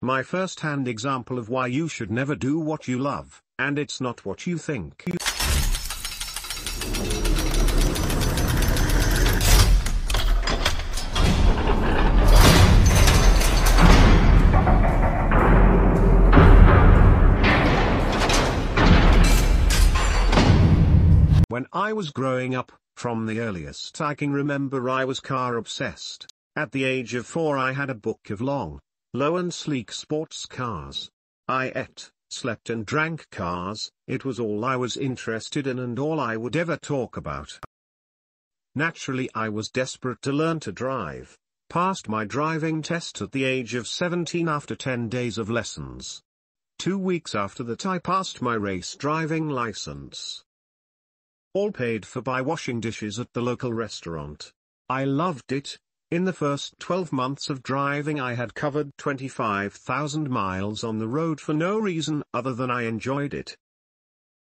My first-hand example of why you should never do what you love, and it's not what you think. When I was growing up, from the earliest I can remember I was car obsessed. At the age of 4 I had a book of long, low and sleek sports cars. I ate, slept and drank cars. It was all I was interested in and all I would ever talk about. Naturally I was desperate to learn to drive. Passed my driving test at the age of 17 after 10 days of lessons. 2 weeks after that I passed my race driving license. All paid for by washing dishes at the local restaurant. I loved it. In the first 12 months of driving I had covered 25,000 miles on the road for no reason other than I enjoyed it.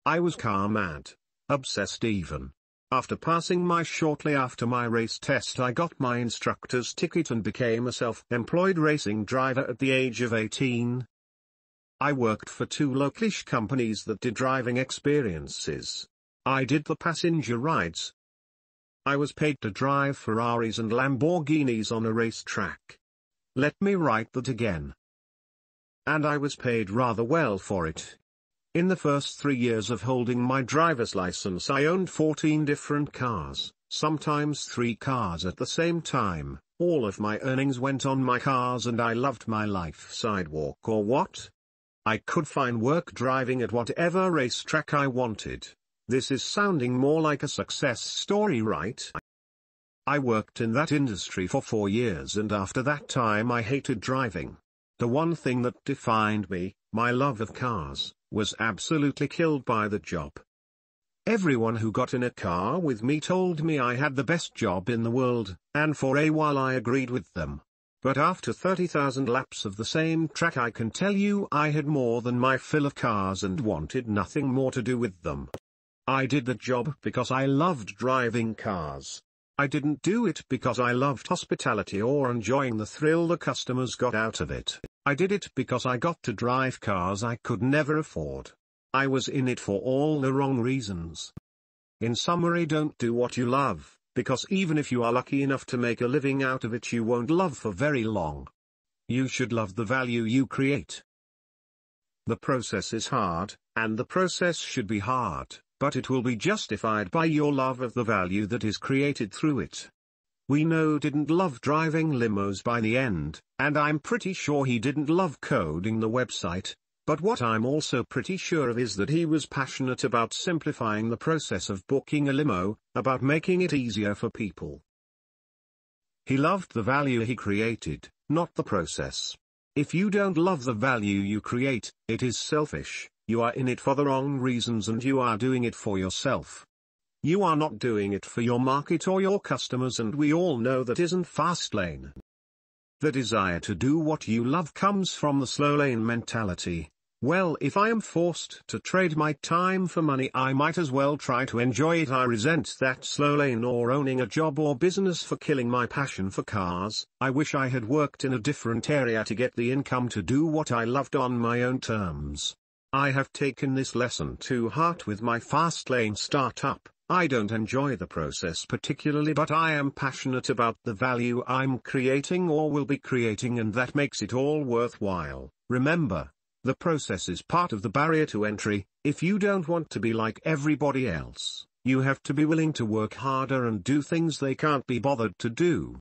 I was car mad, obsessed even. After passing shortly after my race test I got my instructor's ticket and became a self-employed racing driver at the age of 18. I worked for 2 localish companies that did driving experiences. I did the passenger rides. I was paid to drive Ferraris and Lamborghinis on a racetrack. Let me write that again. And I was paid rather well for it. In the first 3 years of holding my driver's license I owned 14 different cars, sometimes 3 cars at the same time. All of my earnings went on my cars and I loved my life. Sidewalk or what? I could find work driving at whatever racetrack I wanted. This is sounding more like a success story, right? I worked in that industry for 4 years and after that time I hated driving. The one thing that defined me, my love of cars, was absolutely killed by the job. Everyone who got in a car with me told me I had the best job in the world, and for a while I agreed with them. But after 30,000 laps of the same track I can tell you I had more than my fill of cars and wanted nothing more to do with them. I did the job because I loved driving cars. I didn't do it because I loved hospitality or enjoying the thrill the customers got out of it. I did it because I got to drive cars I could never afford. I was in it for all the wrong reasons. In summary, don't do what you love, because even if you are lucky enough to make a living out of it you won't love for very long. You should love the value you create. The process is hard, and the process should be hard, but it will be justified by your love of the value that is created through it. We know didn't love driving limos by the end, and I'm pretty sure he didn't love coding the website, but what I'm also pretty sure of is that he was passionate about simplifying the process of booking a limo, about making it easier for people. He loved the value he created, not the process. If you don't love the value you create, it is selfish. You are in it for the wrong reasons and you are doing it for yourself. You are not doing it for your market or your customers, and we all know that isn't fast lane. The desire to do what you love comes from the slow lane mentality. Well, if I am forced to trade my time for money I might as well try to enjoy it. I resent that slow lane or owning a job or business for killing my passion for cars. I wish I had worked in a different area to get the income to do what I loved on my own terms. I have taken this lesson to heart with my fast lane startup. I don't enjoy the process particularly, but I am passionate about the value I'm creating or will be creating, and that makes it all worthwhile. Remember, the process is part of the barrier to entry. If you don't want to be like everybody else, you have to be willing to work harder and do things they can't be bothered to do.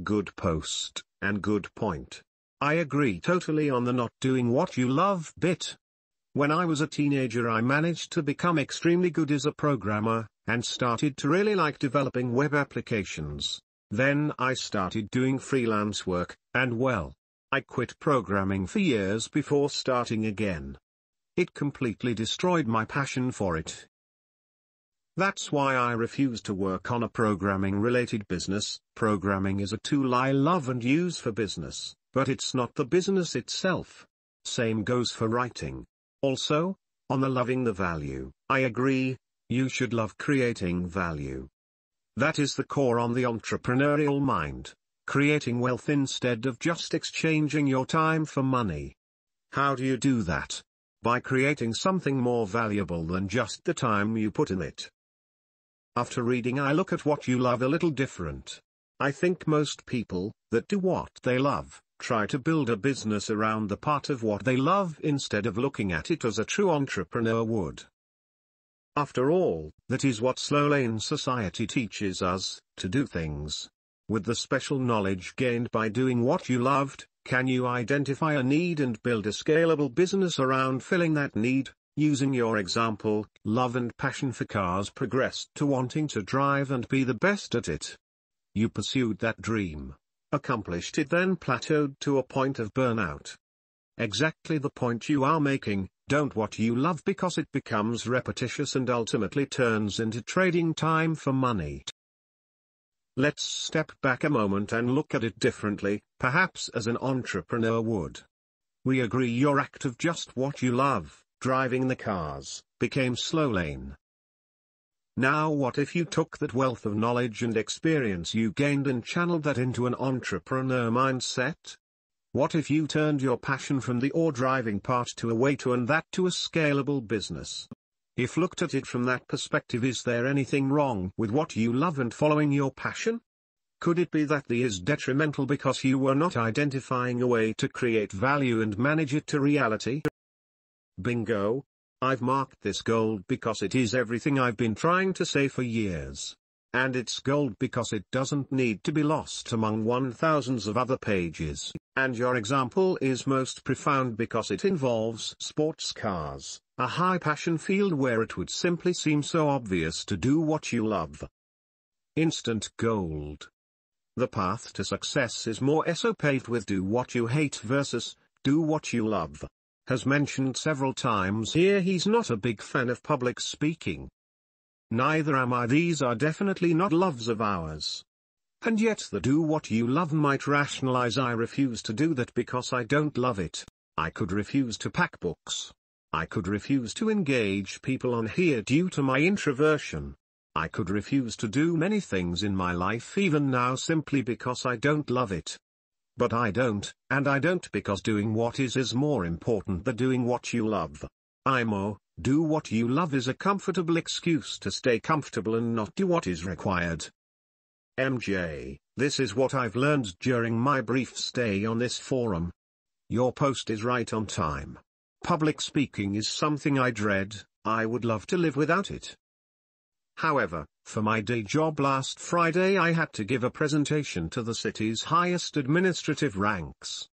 Good post, and good point. I agree totally on the not doing what you love bit. When I was a teenager I managed to become extremely good as a programmer, and started to really like developing web applications. Then I started doing freelance work, and well, I quit programming for years before starting again. It completely destroyed my passion for it. That's why I refuse to work on a programming-related business. Programming is a tool I love and use for business, but it's not the business itself. Same goes for writing. Also, on the loving the value, I agree, you should love creating value. That is the core on the entrepreneurial mind. creating wealth instead of just exchanging your time for money. How do you do that? By creating something more valuable than just the time you put in it. After reading, I look at what you love a little different. I think most people that do what they love try to build a business around the part of what they love instead of looking at it as a true entrepreneur would. After all, that is what slow lane society teaches us, to do things. With the special knowledge gained by doing what you loved, can you identify a need and build a scalable business around filling that need? Using your example, love and passion for cars progressed to wanting to drive and be the best at it. You pursued that dream, accomplished it, then plateaued to a point of burnout. Exactly the point you are making. Don't what you love because it becomes repetitious and ultimately turns into trading time for money. Let's step back a moment and look at it differently, perhaps as an entrepreneur would. We agree your act of just what you love, driving the cars, became slow lane. Now what if you took that wealth of knowledge and experience you gained and channeled that into an entrepreneur mindset? What if you turned your passion from the or driving part to a way to and that to a scalable business? If looked at it from that perspective, is there anything wrong with what you love and following your passion? Could it be that the is detrimental because you were not identifying a way to create value and manage it to reality? Bingo! I've marked this gold because it is everything I've been trying to say for years. And it's gold because it doesn't need to be lost among thousands of other pages. And your example is most profound because it involves sports cars, a high passion field where it would simply seem so obvious to do what you love. Instant gold. The path to success is more so paved with do what you hate versus do what you love. Has mentioned several times here he's not a big fan of public speaking. Neither am I. These are definitely not loves of ours. And yet the do what you love might rationalize I refuse to do that because I don't love it. I could refuse to pack books. I could refuse to engage people on here due to my introversion. I could refuse to do many things in my life even now simply because I don't love it. But I don't, and I don't because doing what is more important than doing what you love. Do what you love is a comfortable excuse to stay comfortable and not do what is required. MJ, this is what I've learned during my brief stay on this forum. Your post is right on time. Public speaking is something I dread. I would love to live without it. However, for my day job last Friday I had to give a presentation to the city's highest administrative ranks.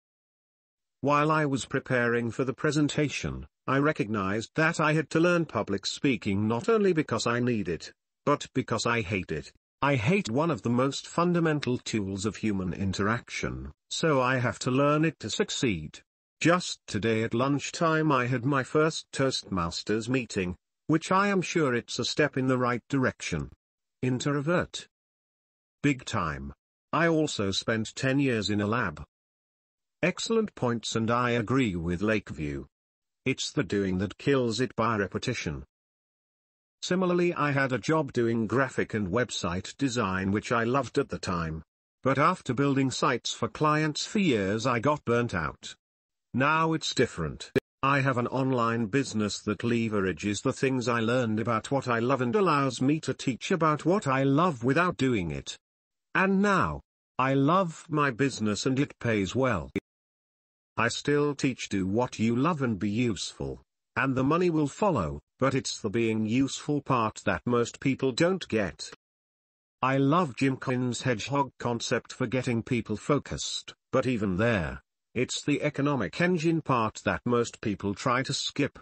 While I was preparing for the presentation, I recognized that I had to learn public speaking not only because I need it, but because I hate it. I hate one of the most fundamental tools of human interaction, so I have to learn it to succeed. Just today at lunchtime I had my first Toastmasters meeting, which I am sure it's a step in the right direction. Introvert. Big time. I also spent 10 years in a lab. Excellent points, and I agree with Lakeview. It's the doing that kills it by repetition. Similarly, I had a job doing graphic and website design which I loved at the time. But after building sites for clients for years I got burnt out. Now it's different. I have an online business that leverages the things I learned about what I love and allows me to teach about what I love without doing it. And now, I love my business and it pays well. I still teach do what you love and be useful, and the money will follow, but it's the being useful part that most people don't get. I love Jim Collins' hedgehog concept for getting people focused, but even there, it's the economic engine part that most people try to skip.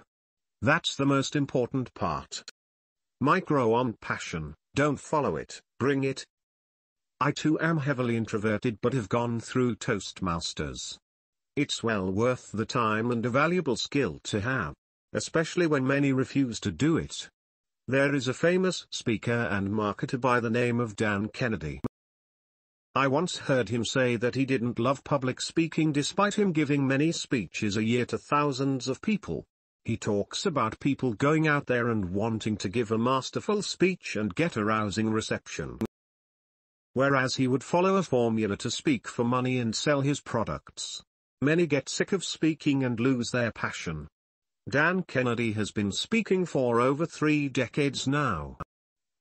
That's the most important part. Micro on passion, don't follow it, bring it. I too am heavily introverted but have gone through Toastmasters. It's well worth the time and a valuable skill to have, especially when many refuse to do it. There is a famous speaker and marketer by the name of Dan Kennedy. I once heard him say that he didn't love public speaking despite him giving many speeches a year to thousands of people. He talks about people going out there and wanting to give a masterful speech and get a rousing reception. whereas he would follow a formula to speak for money and sell his products. Many get sick of speaking and lose their passion. Dan Kennedy has been speaking for over 3 decades now.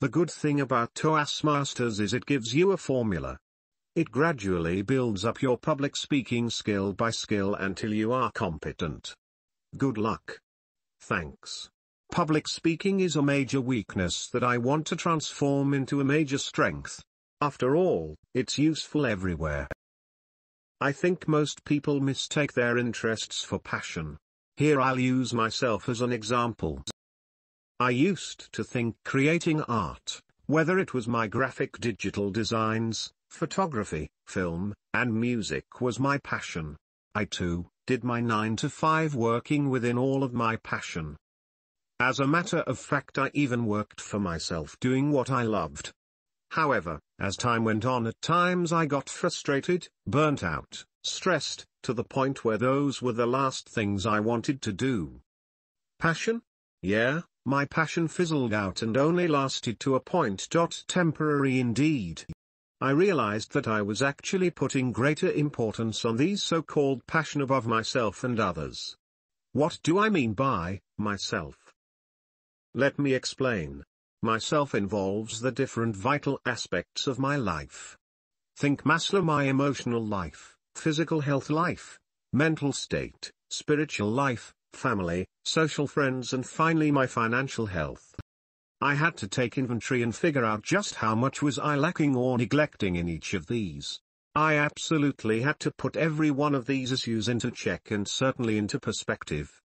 The good thing about Toastmasters is it gives you a formula. It gradually builds up your public speaking skill by skill until you are competent. Good luck. Thanks. Public speaking is a major weakness that I want to transform into a major strength. After all, it's useful everywhere. I think most people mistake their interests for passion. Here I'll use myself as an example. I used to think creating art, whether it was my graphic digital designs, photography, film, and music, was my passion. I too did my 9-to-5 working within all of my passion. As a matter of fact, I even worked for myself doing what I loved. However, as time went on, at times I got frustrated, burnt out, stressed, to the point where those were the last things I wanted to do. Passion? Yeah, my passion fizzled out and only lasted to a point. Temporary indeed. I realized that I was actually putting greater importance on these so-called passion above myself and others. What do I mean by myself? Let me explain. Myself involves the different vital aspects of my life. Think Maslow: my emotional life, physical health life, mental state, spiritual life, family, social friends, and finally my financial health. I had to take inventory and figure out just how much was I lacking or neglecting in each of these. I absolutely had to put every one of these issues into check and certainly into perspective.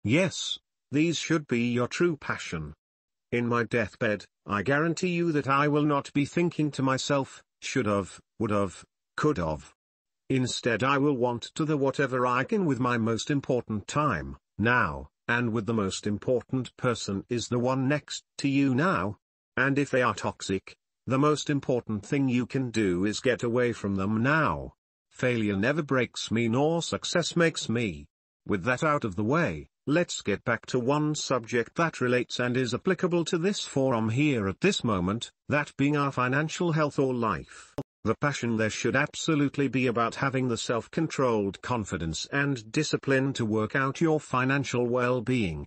Yes, these should be your true passion. In my deathbed, I guarantee you that I will not be thinking to myself, should've, would've, could've. Instead, I will want to do whatever I can with my most important time, now, and with the most important person is the one next to you now. And if they are toxic, the most important thing you can do is get away from them now. Failure never breaks me nor success makes me. With that out of the way, let's get back to one subject that relates and is applicable to this forum here at this moment, that being our financial health or life. The passion there should absolutely be about having the self-controlled confidence and discipline to work out your financial well-being.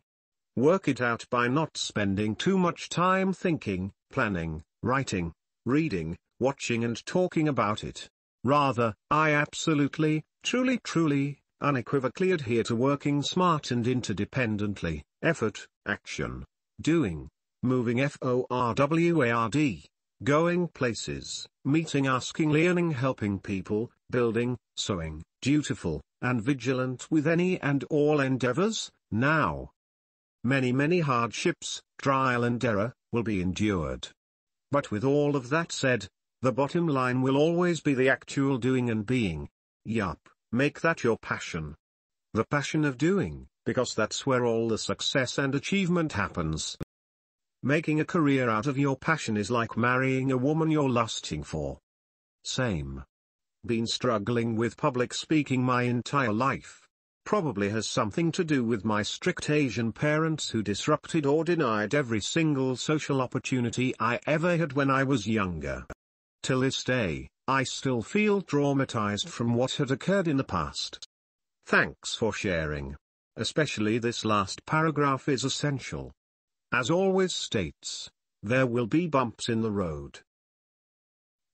Work it out by not spending too much time thinking, planning, writing, reading, watching and talking about it. Rather, I absolutely, truly, unequivocally adhere to working smart and interdependently, effort, action, doing, moving forward, going places, meeting, asking, learning, helping people, building, sowing, dutiful, and vigilant with any and all endeavors, now. Many hardships, trial and error, will be endured. But with all of that said, the bottom line will always be the actual doing and being. Yup, make that your passion. The passion of doing, because that's where all the success and achievement happens. Making a career out of your passion is like marrying a woman you're lusting for. Same. Been struggling with public speaking my entire life. Probably has something to do with my strict Asian parents who disrupted or denied every single social opportunity I ever had when I was younger. Till this day, I still feel traumatized from what had occurred in the past. Thanks for sharing. Especially this last paragraph is essential. As always states, there will be bumps in the road.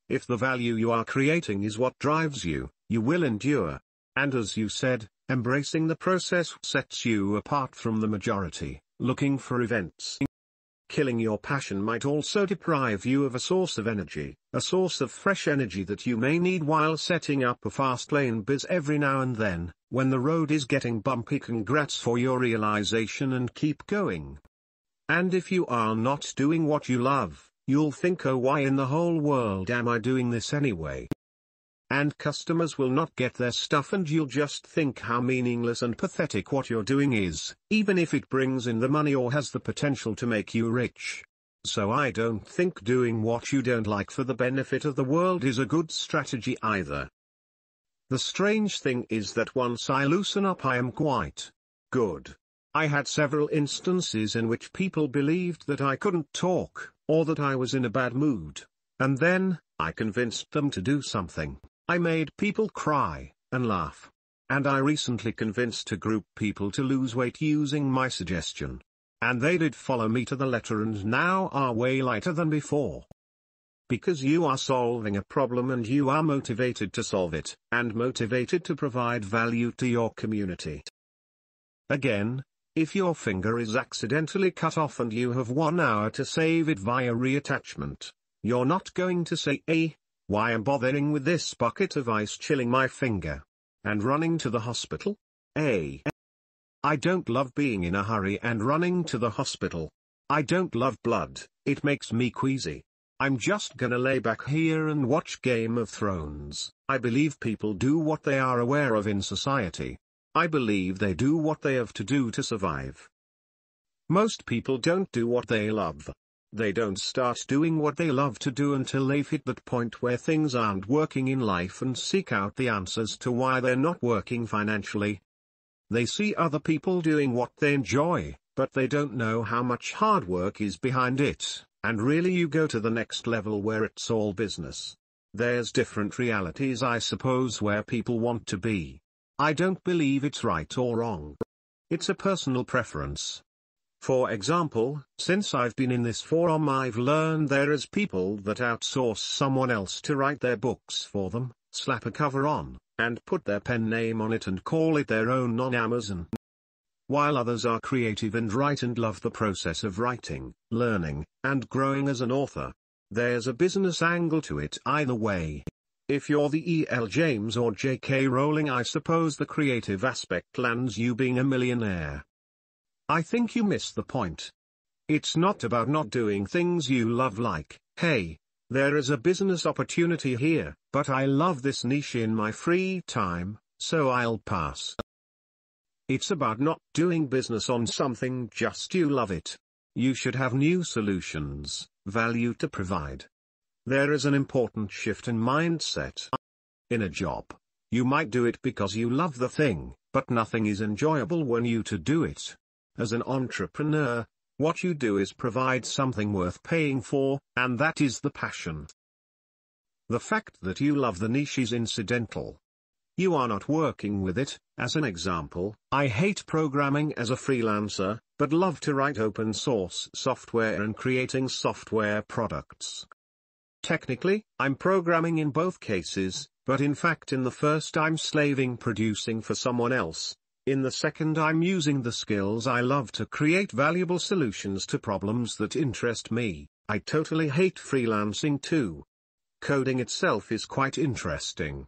If the value you are creating is what drives you, you will endure. And as you said, embracing the process sets you apart from the majority, looking for events. Killing your passion might also deprive you of a source of energy, a source of fresh energy that you may need while setting up a fast lane biz every now and then, when the road is getting bumpy. Congrats for your realization and keep going. And if you are not doing what you love, you'll think, oh, why in the whole world am I doing this anyway? And customers will not get their stuff and you'll just think how meaningless and pathetic what you're doing is, even if it brings in the money or has the potential to make you rich. So I don't think doing what you don't like for the benefit of the world is a good strategy either. The strange thing is that once I loosen up I am quite good. I had several instances in which people believed that I couldn't talk, or that I was in a bad mood. And then, I convinced them to do something. I made people cry and laugh. And I recently convinced a group people to lose weight using my suggestion. And they did follow me to the letter and now are way lighter than before. Because you are solving a problem and you are motivated to solve it, and motivated to provide value to your community. Again, if your finger is accidentally cut off and you have 1 hour to save it via reattachment, you're not going to say, why am bothering with this bucket of ice chilling my finger? And running to the hospital? I don't love being in a hurry and running to the hospital. I don't love blood, it makes me queasy. I'm just gonna lay back here and watch Game of Thrones. I believe people do what they are aware of in society. I believe they do what they have to do to survive. Most people don't do what they love. They don't start doing what they love to do until they've hit that point where things aren't working in life and seek out the answers to why they're not working financially. They see other people doing what they enjoy, but they don't know how much hard work is behind it. And really you go to the next level where it's all business. There's different realities I suppose where people want to be. I don't believe it's right or wrong. It's a personal preference. For example, since I've been in this forum I've learned there is people that outsource someone else to write their books for them, slap a cover on, and put their pen name on it and call it their own on Amazon. While others are creative and write and love the process of writing, learning, and growing as an author. There's a business angle to it either way. If you're the E.L. James or J.K. Rowling I suppose the creative aspect lands you being a millionaire. I think you miss the point. It's not about not doing things you love like, hey, there is a business opportunity here, but I love this niche in my free time, so I'll pass. It's about not doing business on something just you love it. You should have new solutions, value to provide. There is an important shift in mindset. In a job, you might do it because you love the thing, but nothing is enjoyable when you do it. As an entrepreneur, what you do is provide something worth paying for, and that is the passion. The fact that you love the niche is incidental. You are not working with it. As an example, I hate programming as a freelancer, but love to write open source software and creating software products. Technically, I'm programming in both cases, but in fact in the first I'm slaving producing for someone else. In the second I'm using the skills I love to create valuable solutions to problems that interest me. I totally hate freelancing too. Coding itself is quite interesting.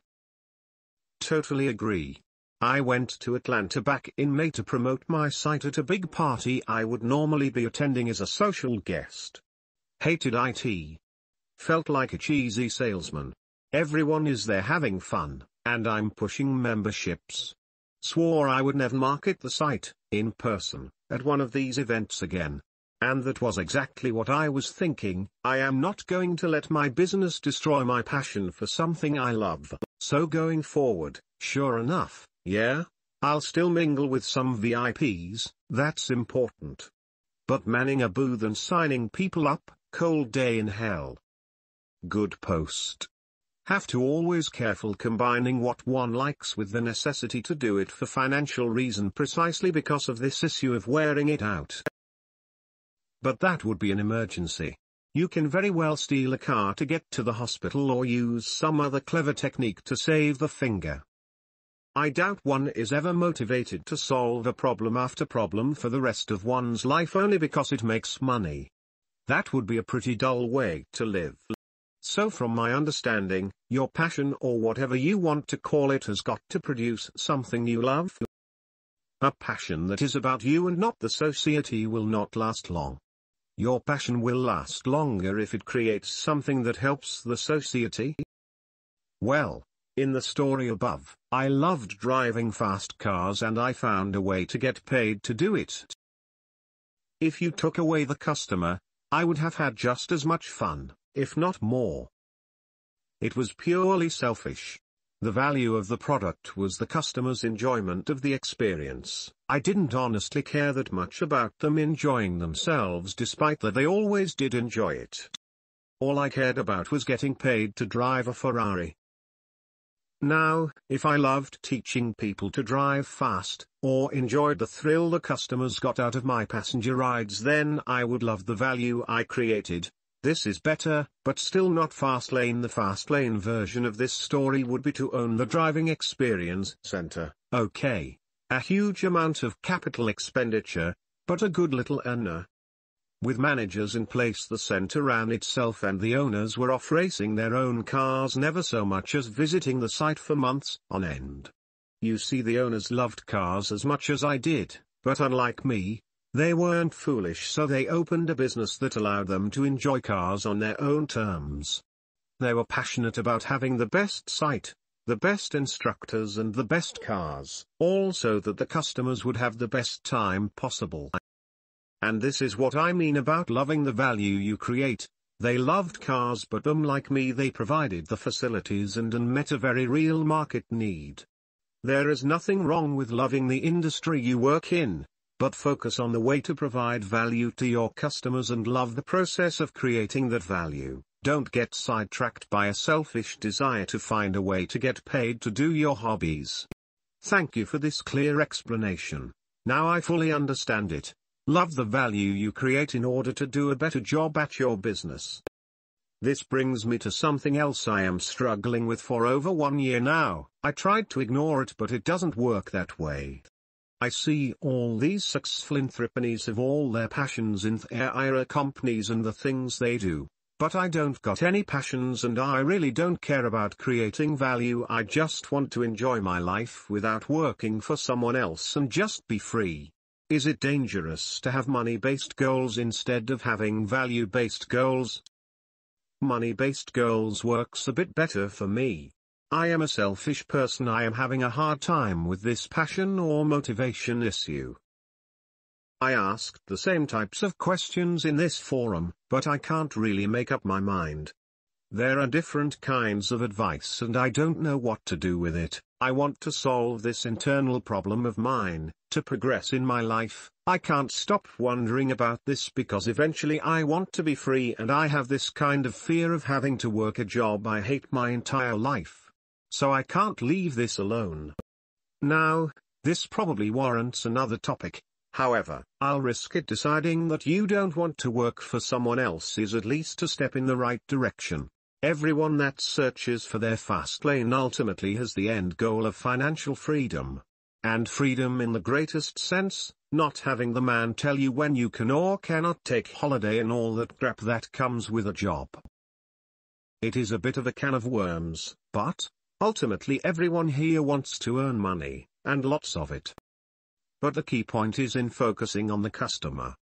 Totally agree. I went to Atlanta back in May to promote my site at a big party I would normally be attending as a social guest. Hated IT. Felt like a cheesy salesman. Everyone is there having fun, and I'm pushing memberships. Swore I would never market the site, in person, at one of these events again. And that was exactly what I was thinking. I am not going to let my business destroy my passion for something I love. So going forward, sure enough, I'll still mingle with some VIPs, that's important. But manning a booth and signing people up, cold day in hell. Good post. Have to always careful combining what one likes with the necessity to do it for financial reason precisely because of this issue of wearing it out. But that would be an emergency. You can very well steal a car to get to the hospital or use some other clever technique to save the finger. I doubt one is ever motivated to solve a problem after problem for the rest of one's life only because it makes money. That would be a pretty dull way to live. So from my understanding, your passion or whatever you want to call it has got to produce something you love. A passion that is about you and not the society will not last long. Your passion will last longer if it creates something that helps the society. Well, in the story above, I loved driving fast cars and I found a way to get paid to do it. If you took away the customer, I would have had just as much fun, if not more. It was purely selfish. The value of the product was the customer's enjoyment of the experience. I didn't honestly care that much about them enjoying themselves despite that they always did enjoy it. All I cared about was getting paid to drive a Ferrari. Now, if I loved teaching people to drive fast, or enjoyed the thrill the customers got out of my passenger rides, then I would love the value I created. This is better, but still not Fastlane. The Fastlane version of this story would be to own the driving experience center. Okay. A huge amount of capital expenditure, but a good little earner. With managers in place, the center ran itself and the owners were off racing their own cars, never so much as visiting the site for months on end. You see, the owners loved cars as much as I did, but unlike me, they weren't foolish, so they opened a business that allowed them to enjoy cars on their own terms. They were passionate about having the best site, the best instructors and the best cars, all so that the customers would have the best time possible. And this is what I mean about loving the value you create. They loved cars, but unlike me, they provided the facilities and met a very real market need. There is nothing wrong with loving the industry you work in, but focus on the way to provide value to your customers and love the process of creating that value. Don't get sidetracked by a selfish desire to find a way to get paid to do your hobbies. Thank you for this clear explanation. Now I fully understand it. Love the value you create in order to do a better job at your business. This brings me to something else I am struggling with for over 1 year now. I tried to ignore it, but it doesn't work that way. I see all these successful entrepreneurs have all their passions in their companies and the things they do, but I don't got any passions and I really don't care about creating value. I just want to enjoy my life without working for someone else and just be free. Is it dangerous to have money-based goals instead of having value-based goals? Money-based goals works a bit better for me. I am a selfish person. I am having a hard time with this passion or motivation issue. I asked the same types of questions in this forum, but I can't really make up my mind. There are different kinds of advice and I don't know what to do with it. I want to solve this internal problem of mine, to progress in my life. I can't stop wondering about this because eventually I want to be free and I have this kind of fear of having to work a job I hate my entire life. So I can't leave this alone. Now, this probably warrants another topic. However, I'll risk it. Deciding that you don't want to work for someone else is at least a step in the right direction. Everyone that searches for their fast lane ultimately has the end goal of financial freedom. And freedom in the greatest sense, not having the man tell you when you can or cannot take holiday and all that crap that comes with a job. It is a bit of a can of worms, but ultimately everyone here wants to earn money, and lots of it. But the key point is in focusing on the customer.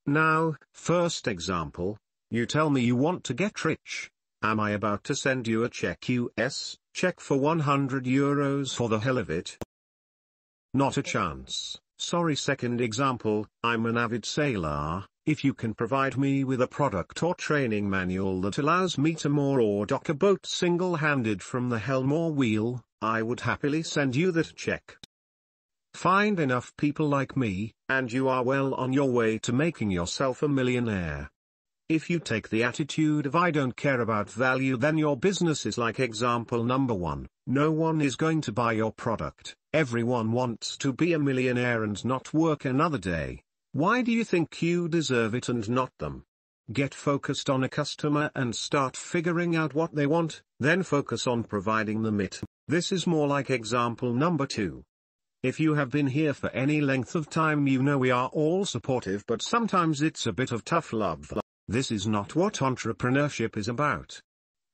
Now, first example, you tell me you want to get rich. Am I about to send you a US check for €100 for the hell of it? Not a chance. Sorry. Second example, I'm an avid sailor. If you can provide me with a product or training manual that allows me to moor or dock a boat single-handed from the helm or wheel, I would happily send you that check. Find enough people like me, and you are well on your way to making yourself a millionaire. If you take the attitude of I don't care about value, then your business is like example number 1. No one is going to buy your product. Everyone wants to be a millionaire and not work another day. Why do you think you deserve it and not them? Get focused on a customer and start figuring out what they want, then focus on providing them it. This is more like example number 2. If you have been here for any length of time, you know we are all supportive, but sometimes it's a bit of tough love. This is not what entrepreneurship is about.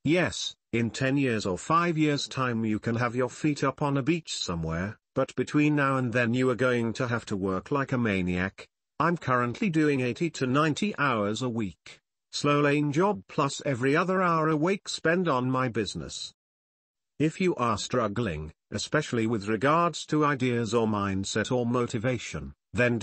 Yes, in 10 years or 5 years' time you can have your feet up on a beach somewhere, but between now and then you are going to have to work like a maniac. I'm currently doing 80 to 90 hours a week, slow lane job plus every other hour awake spend on my business. If you are struggling, especially with regards to ideas or mindset or motivation, then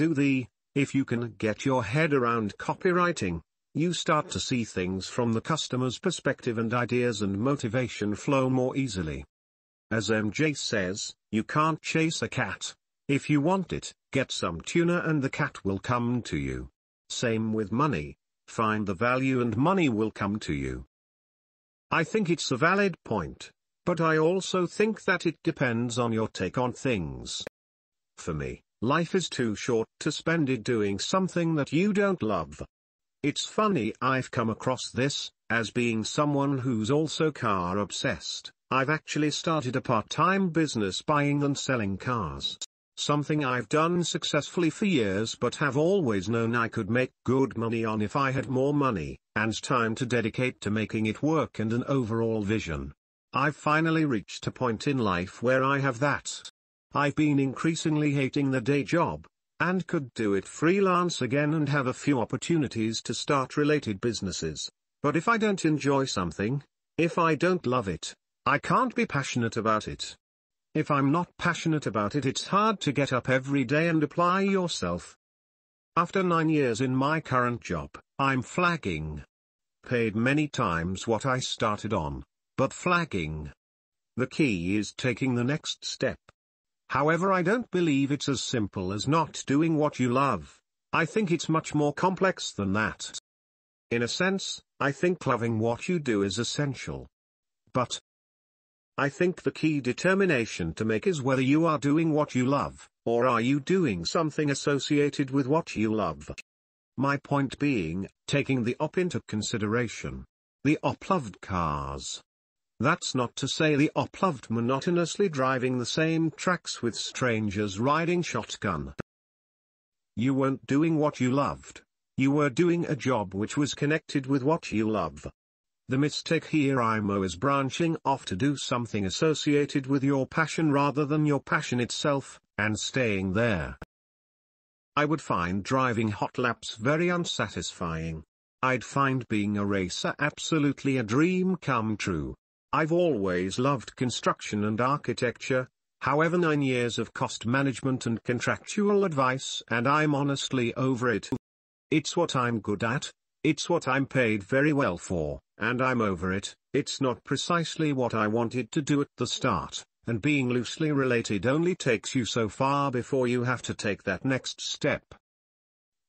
if you can get your head around copywriting, you start to see things from the customer's perspective and ideas and motivation flow more easily. As MJ says, you can't chase a cat. If you want it, get some tuna and the cat will come to you. Same with money. find the value and money will come to you. I think it's a valid point, but I also think that it depends on your take on things. For me, life is too short to spend it doing something that you don't love. It's funny I've come across this, as being someone who's also car obsessed. I've actually started a part-time business buying and selling cars. Something I've done successfully for years but have always known I could make good money on if I had more money, and time to dedicate to making it work and an overall vision. I've finally reached a point in life where I have that. I've been increasingly hating the day job, and could do it freelance again and have a few opportunities to start related businesses. But if I don't enjoy something, if I don't love it, I can't be passionate about it. If I'm not passionate about it, it's hard to get up every day and apply yourself. After 9 years in my current job, I'm flagging. Paid many times what I started on, but flagging. The key is taking the next step. However, I don't believe it's as simple as not doing what you love. I think it's much more complex than that. In a sense, I think loving what you do is essential. But I think the key determination to make is whether you are doing what you love, or are you doing something associated with what you love. My point being, taking the op into consideration. The op loved cars. That's not to say the op loved monotonously driving the same tracks with strangers riding shotgun. You weren't doing what you loved. You were doing a job which was connected with what you love. The mistake here is branching off to do something associated with your passion rather than your passion itself, and staying there. I would find driving hot laps very unsatisfying. I'd find being a racer absolutely a dream come true. I've always loved construction and architecture, however 9 years of cost management and contractual advice and I'm honestly over it. It's what I'm good at, it's what I'm paid very well for, and I'm over it. It's not precisely what I wanted to do at the start, and being loosely related only takes you so far before you have to take that next step.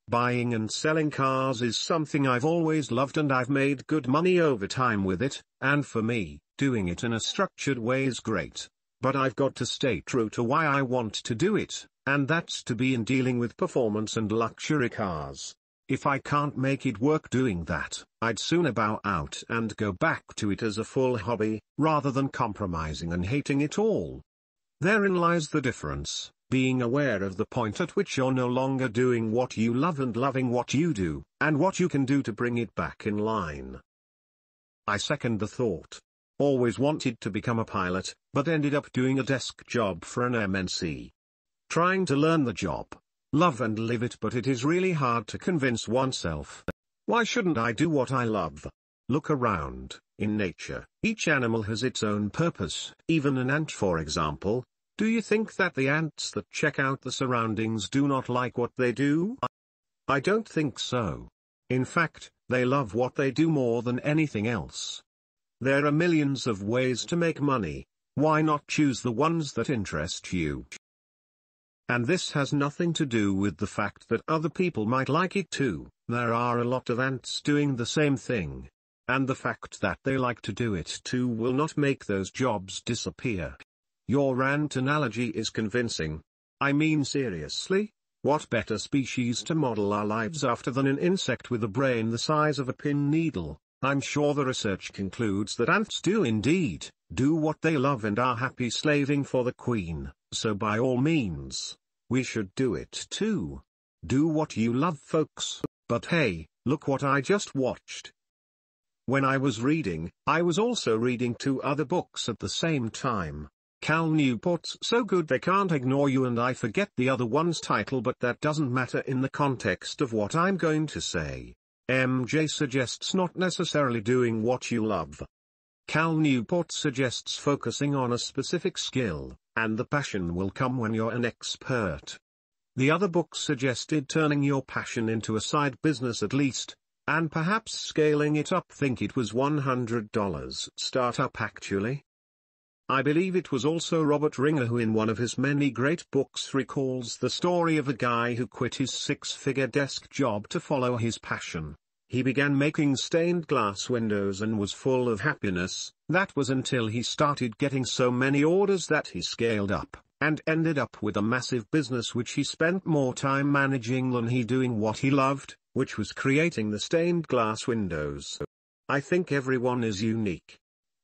Buying and selling cars is something I've always loved and I've made good money over time with it, and for me, doing it in a structured way is great. But I've got to stay true to why I want to do it, and that's to be in dealing with performance and luxury cars. If I can't make it work doing that, I'd sooner bow out and go back to it as a full hobby, rather than compromising and hating it all. Therein lies the difference, being aware of the point at which you're no longer doing what you love and loving what you do, and what you can do to bring it back in line. I second the thought. Always wanted to become a pilot, but ended up doing a desk job for an MNC. Trying to learn the job. Love and live it, but it is really hard to convince oneself. Why shouldn't I do what I love? Look around, in nature, each animal has its own purpose, even an ant for example. Do you think that the ants that check out the surroundings do not like what they do? I don't think so. In fact, they love what they do more than anything else. There are millions of ways to make money, why not choose the ones that interest you? And this has nothing to do with the fact that other people might like it too. There are a lot of ants doing the same thing. And the fact that they like to do it too will not make those jobs disappear. Your ant analogy is convincing. I mean seriously, what better species to model our lives after than an insect with a brain the size of a pin needle? I'm sure the research concludes that ants do indeed do what they love and are happy slaving for the queen, so by all means, we should do it too. Do what you love, folks. But hey, look what I just watched. When I was reading, I was also reading 2 other books at the same time. Cal Newport's So Good They Can't Ignore You, and I forget the other one's title, but that doesn't matter in the context of what I'm going to say. MJ suggests not necessarily doing what you love. Cal Newport suggests focusing on a specific skill, and the passion will come when you're an expert. The other book suggested turning your passion into a side business at least, and perhaps scaling it up. Think it was $100 startup actually. I believe it was also Robert Ringer who in one of his many great books recalls the story of a guy who quit his 6-figure desk job to follow his passion. He began making stained glass windows and was full of happiness. That was until he started getting so many orders that he scaled up, and ended up with a massive business which he spent more time managing than he doing what he loved, which was creating the stained glass windows. I think everyone is unique.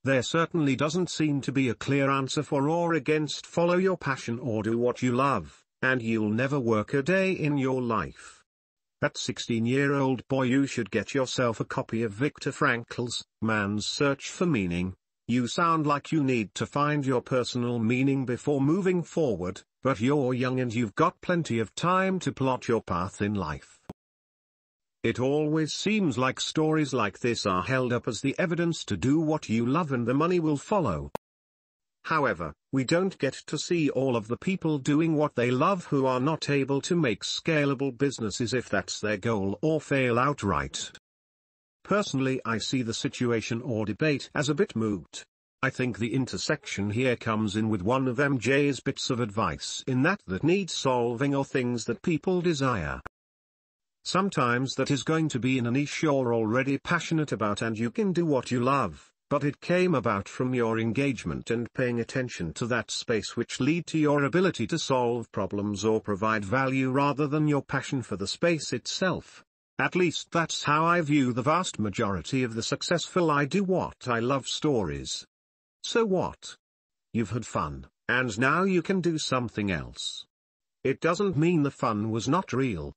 There certainly doesn't seem to be a clear answer for or against. Follow your passion or do what you love, and you'll never work a day in your life. That 16-year-old boy, you should get yourself a copy of Viktor Frankl's Man's Search for Meaning. You sound like you need to find your personal meaning before moving forward, but you're young and you've got plenty of time to plot your path in life. It always seems like stories like this are held up as the evidence to do what you love and the money will follow. However, we don't get to see all of the people doing what they love who are not able to make scalable businesses if that's their goal or fail outright. Personally, I see the situation or debate as a bit moot. I think the intersection here comes in with one of MJ's bits of advice in that need solving or things that people desire. Sometimes that is going to be in a niche you're already passionate about and you can do what you love, but it came about from your engagement and paying attention to that space which lead to your ability to solve problems or provide value rather than your passion for the space itself. At least that's how I view the vast majority of the successful I do what I love stories. So what? You've had fun, and now you can do something else. It doesn't mean the fun was not real.